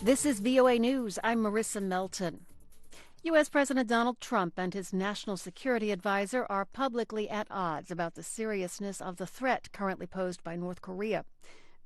This is VOA News. I'm Marissa Melton. U.S. President Donald Trump and his national security advisor are publicly at odds about the seriousness of the threat currently posed by North Korea.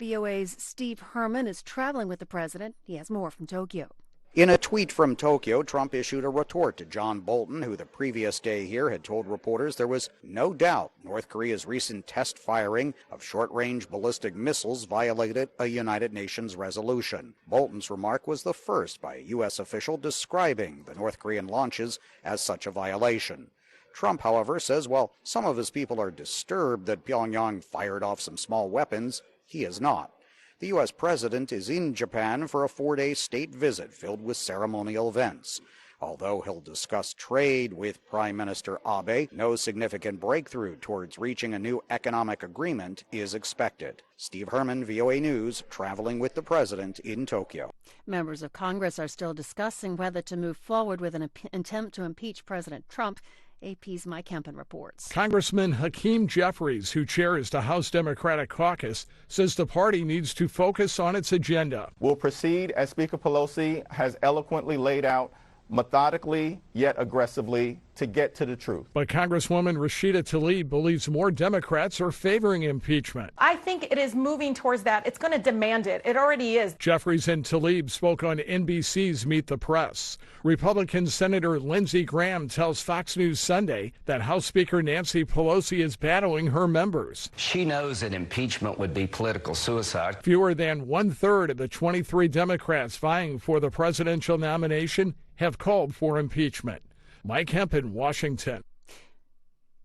VOA's Steve Herman is traveling with the president. He has more from Tokyo. In a tweet from Tokyo, Trump issued a retort to John Bolton, who the previous day here had told reporters there was no doubt North Korea's recent test firing of short-range ballistic missiles violated a United Nations resolution. Bolton's remark was the first by a U.S. official describing the North Korean launches as such a violation. Trump, however, says while some of his people are disturbed that Pyongyang fired off some small weapons, he is not. The U.S. president is in Japan for a 4-day state visit filled with ceremonial events. Although he'll discuss trade with Prime Minister Abe, no significant breakthrough towards reaching a new economic agreement is expected. Steve Herman, VOA News, traveling with the president in Tokyo. Members of Congress are still discussing whether to move forward with an attempt to impeach President Trump. AP's Mike Hempen reports. Congressman Hakeem Jeffries, who chairs the House Democratic Caucus, says the party needs to focus on its agenda. We'll proceed as Speaker Pelosi has eloquently laid out, methodically yet aggressively, to get to the truth. But Congresswoman Rashida Tlaib believes more Democrats are favoring impeachment. I think it is moving towards that. It's going to demand it. It already is. Jeffries and Tlaib spoke on NBC's Meet the Press. Republican Senator Lindsey Graham tells Fox News Sunday that House Speaker Nancy Pelosi is battling her members. She knows that impeachment would be political suicide. Fewer than one-third of the 23 Democrats vying for the presidential nomination have called for impeachment. Mike Hempen, Washington.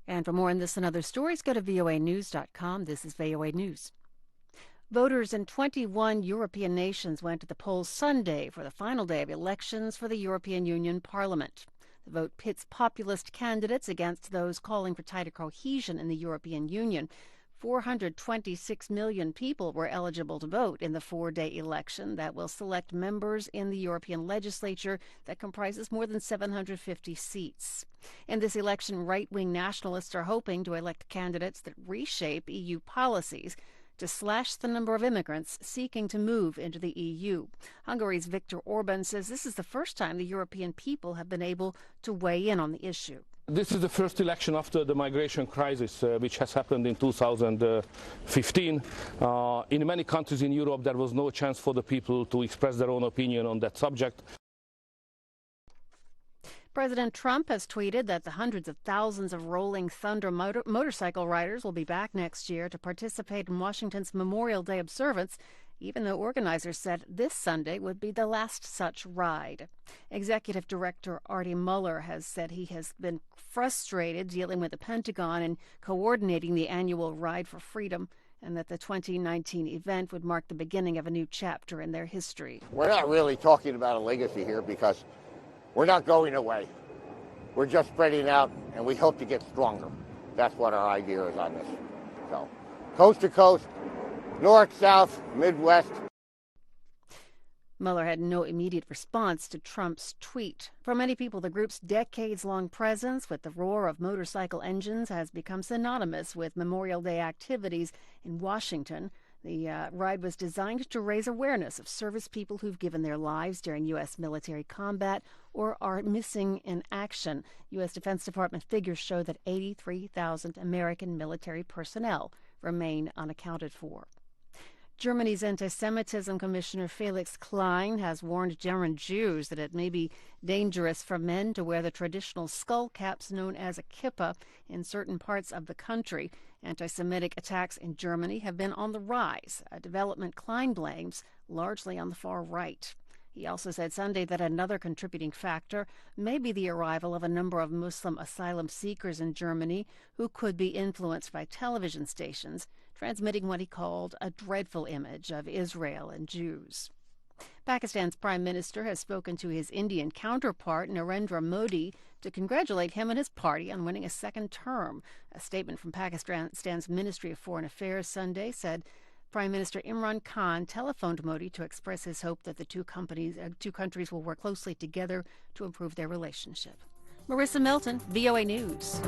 And for more on this and other stories, go to voanews.com. This is VOA News. Voters in 21 European nations went to the polls Sunday for the final day of elections for the European Union Parliament. The vote pits populist candidates against those calling for tighter cohesion in the European Union. 426 million people were eligible to vote in the 4-day election that will select members in the European legislature that comprises more than 750 seats. In this election, right-wing nationalists are hoping to elect candidates that reshape EU policies to slash the number of immigrants seeking to move into the EU. Hungary's Viktor Orban says this is the first time the European people have been able to weigh in on the issue. This is the first election after the migration crisis, which has happened in 2015. In many countries in Europe, there was no chance for the people to express their own opinion on that subject. President Trump has tweeted that the hundreds of thousands of Rolling Thunder motorcycle riders will be back next year to participate in Washington's Memorial Day observance, even though organizers said this Sunday would be the last such ride. Executive Director Artie Mueller has said he has been frustrated dealing with the Pentagon and coordinating the annual Ride for Freedom, and that the 2019 event would mark the beginning of a new chapter in their history. We're not really talking about a legacy here because we're not going away. We're just spreading out, and we hope to get stronger. That's what our idea is on this. So, coast to coast, north, south, Midwest. Mueller had no immediate response to Trump's tweet. For many people, the group's decades-long presence with the roar of motorcycle engines has become synonymous with Memorial Day activities in Washington. The ride was designed to raise awareness of service people who've given their lives during U.S. military combat or are missing in action. U.S. Defense Department figures show that 83,000 American military personnel remain unaccounted for. Germany's anti-Semitism Commissioner Felix Klein has warned German Jews that it may be dangerous for men to wear the traditional skull caps known as a kippah in certain parts of the country. Anti-Semitic attacks in Germany have been on the rise, a development Klein blames largely on the far right. He also said Sunday that another contributing factor may be the arrival of a number of Muslim asylum seekers in Germany who could be influenced by television stations transmitting what he called a dreadful image of Israel and Jews. Pakistan's prime minister has spoken to his Indian counterpart, Narendra Modi, to congratulate him and his party on winning a second term. A statement from Pakistan's Ministry of Foreign Affairs Sunday said Prime Minister Imran Khan telephoned Modi to express his hope that the two countries will work closely together to improve their relationship. Marissa Melton, VOA News.